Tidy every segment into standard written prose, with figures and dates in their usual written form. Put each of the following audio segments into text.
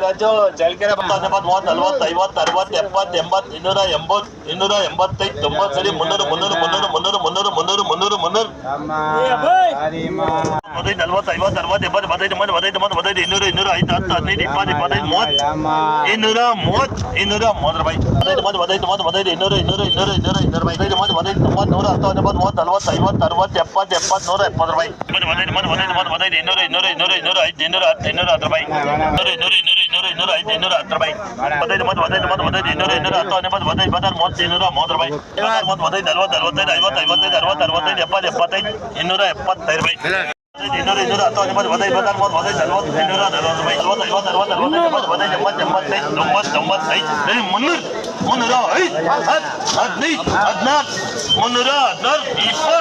ರಾಜು ಚಳ್ಕೆರೆ 40 50 60 70 80 280 285 90 ಸರಿ 300 300 300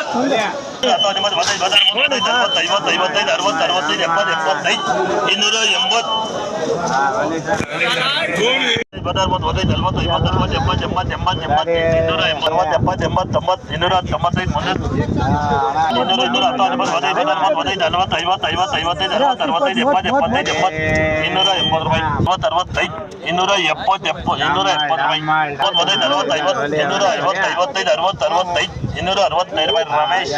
300 300 300 300 40 50 60 70 80 85 200 205 10 15 20 25 30 ರೂಪಾಯಿ 200 ರಮೇಶ್